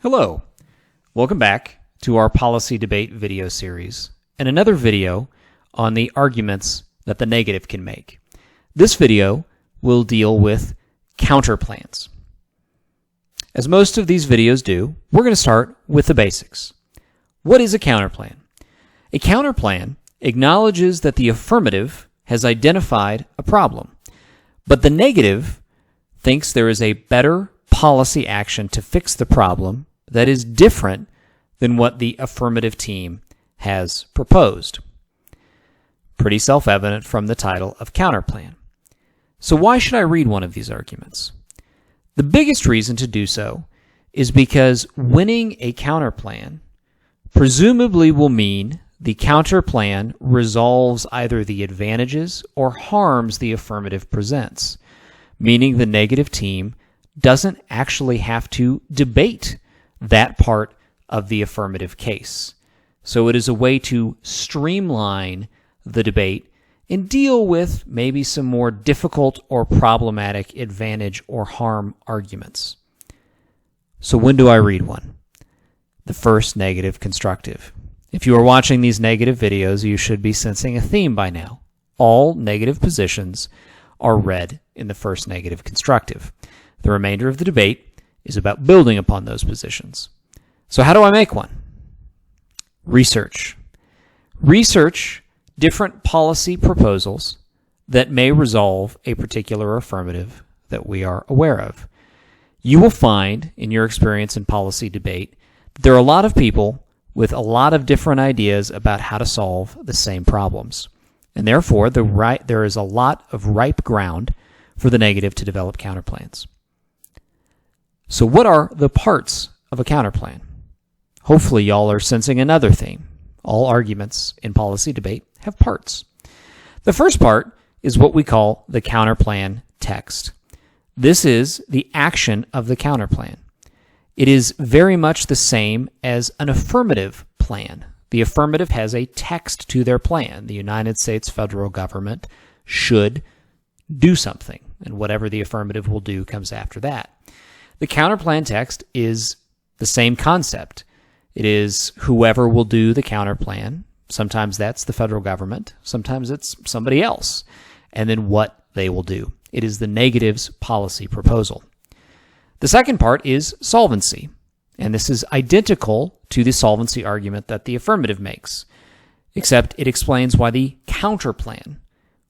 Hello, welcome back to our policy debate video series and another video on the arguments that the negative can make. This video will deal with counterplans. As most of these videos do, we're going to start with the basics. What is a counterplan? A counterplan acknowledges that the affirmative has identified a problem, but the negative thinks there is a better policy action to fix the problem that is different than what the affirmative team has proposed. Pretty self-evident from the title of Counterplan. So why should I read one of these arguments? The biggest reason to do so is because winning a counterplan presumably will mean the counterplan resolves either the advantages or harms the affirmative presents, meaning the negative team doesn't actually have to debate that part of the affirmative case. So it is a way to streamline the debate and deal with maybe some more difficult or problematic advantage or harm arguments. So when do I read one? The first negative constructive. If you are watching these negative videos, you should be sensing a theme by now. All negative positions are read in the first negative constructive. The remainder of the debate is about building upon those positions. So how do I make one? Research. Research different policy proposals that may resolve a particular affirmative that we are aware of. You will find, in your experience in policy debate, that there are a lot of people with a lot of different ideas about how to solve the same problems. And therefore, there is a lot of ripe ground for the negative to develop counterplans. So what are the parts of a counterplan? Hopefully y'all are sensing another theme. All arguments in policy debate have parts. The first part is what we call the counterplan text. This is the action of the counterplan. It is very much the same as an affirmative plan. The affirmative has a text to their plan. The United States federal government should do something, and whatever the affirmative will do comes after that. The counterplan text is the same concept. It is whoever will do the counterplan. Sometimes that's the federal government. Sometimes it's somebody else. And then what they will do. It is the negative's policy proposal. The second part is solvency. And this is identical to the solvency argument that the affirmative makes, except it explains why the counterplan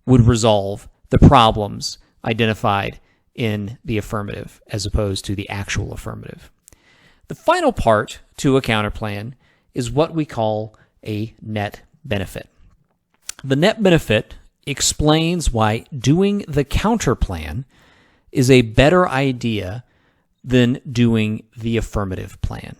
would resolve the problems identified in the affirmative as opposed to the actual affirmative. The final part to a counterplan is what we call a net benefit. The net benefit explains why doing the counterplan is a better idea than doing the affirmative plan.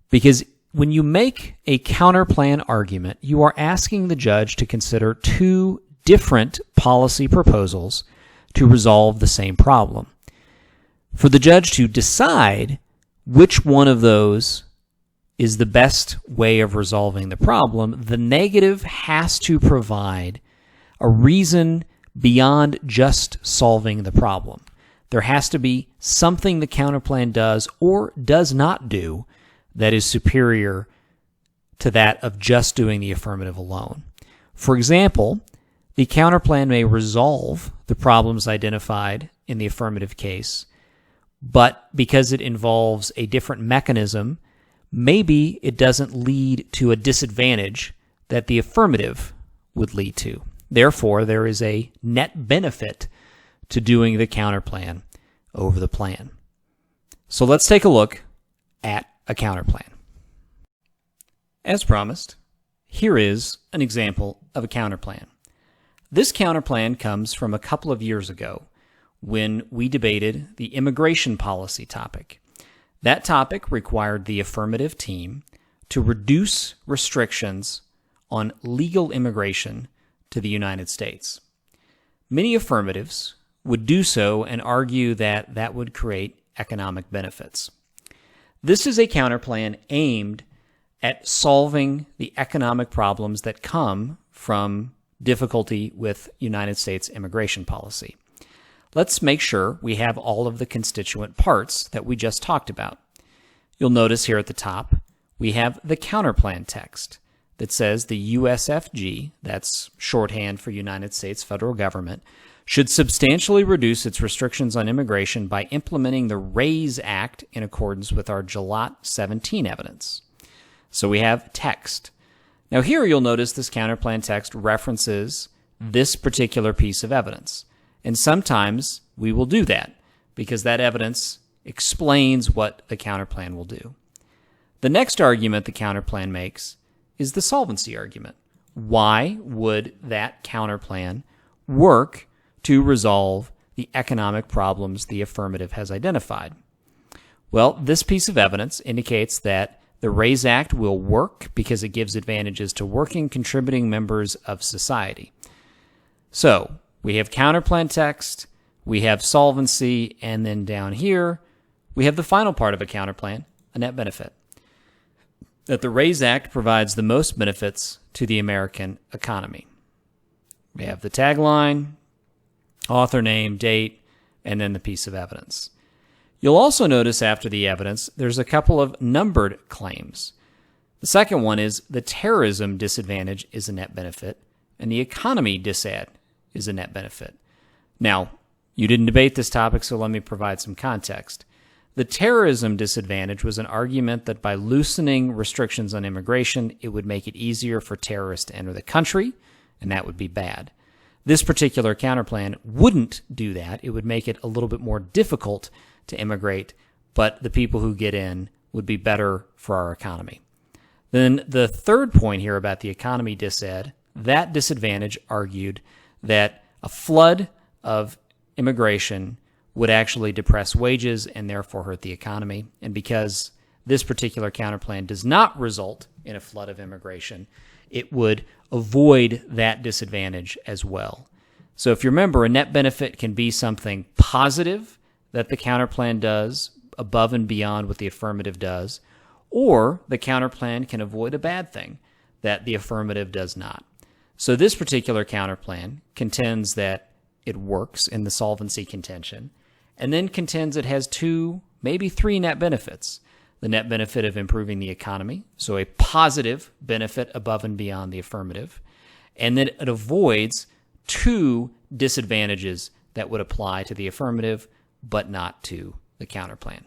Because when you make a counterplan argument, you are asking the judge to consider two different policy proposals to resolve the same problem. For the judge to decide which one of those is the best way of resolving the problem, the negative has to provide a reason beyond just solving the problem. There has to be something the counterplan does or does not do that is superior to that of just doing the affirmative alone. For example, the counterplan may resolve the problems identified in the affirmative case, but because it involves a different mechanism, maybe it doesn't lead to a disadvantage that the affirmative would lead to. Therefore, there is a net benefit to doing the counterplan over the plan. So let's take a look at a counterplan. As promised, here is an example of a counterplan. This counterplan comes from a couple of years ago when we debated the immigration policy topic. That topic required the affirmative team to reduce restrictions on legal immigration to the United States. Many affirmatives would do so and argue that that would create economic benefits. This is a counterplan aimed at solving the economic problems that come from difficulty with United States immigration policy. Let's make sure we have all of the constituent parts that we just talked about. you'll notice here at the top we have the counterplan text that says the USFG, that's shorthand for United States federal government, should substantially reduce its restrictions on immigration by implementing the RAISE Act in accordance with our July 17 evidence. So we have text. Now here you'll notice this counterplan text references this particular piece of evidence. And sometimes we will do that because that evidence explains what the counterplan will do. The next argument the counterplan makes is the solvency argument. Why would that counterplan work to resolve the economic problems the affirmative has identified? Well, this piece of evidence indicates that the RAISE Act will work because it gives advantages to working, contributing members of society. So, we have counterplan text, we have solvency, and then down here, we have the final part of a counterplan, a net benefit. That the RAISE Act provides the most benefits to the American economy. We have the tagline, author name, date, and then the piece of evidence. You'll also notice after the evidence, there's a couple of numbered claims. The second one is the terrorism disadvantage is a net benefit, and the economy disad is a net benefit. Now, you didn't debate this topic, so let me provide some context. The terrorism disadvantage was an argument that by loosening restrictions on immigration, it would make it easier for terrorists to enter the country, and that would be bad. This particular counterplan wouldn't do that. It would make it a little bit more difficult to immigrate, but the people who get in would be better for our economy. Then the third point here about the economy disad, that disadvantage argued that a flood of immigration would actually depress wages and therefore hurt the economy. And because this particular counterplan does not result in a flood of immigration, it would avoid that disadvantage as well. So if you remember, a net benefit can be something positive that the counterplan does above and beyond what the affirmative does, or the counterplan can avoid a bad thing that the affirmative does not. So this particular counterplan contends that it works in the solvency contention, and then contends it has 2, maybe 3 net benefits. The net benefit of improving the economy, so a positive benefit above and beyond the affirmative, and then it avoids 2 disadvantages that would apply to the affirmative but not to the counterplan.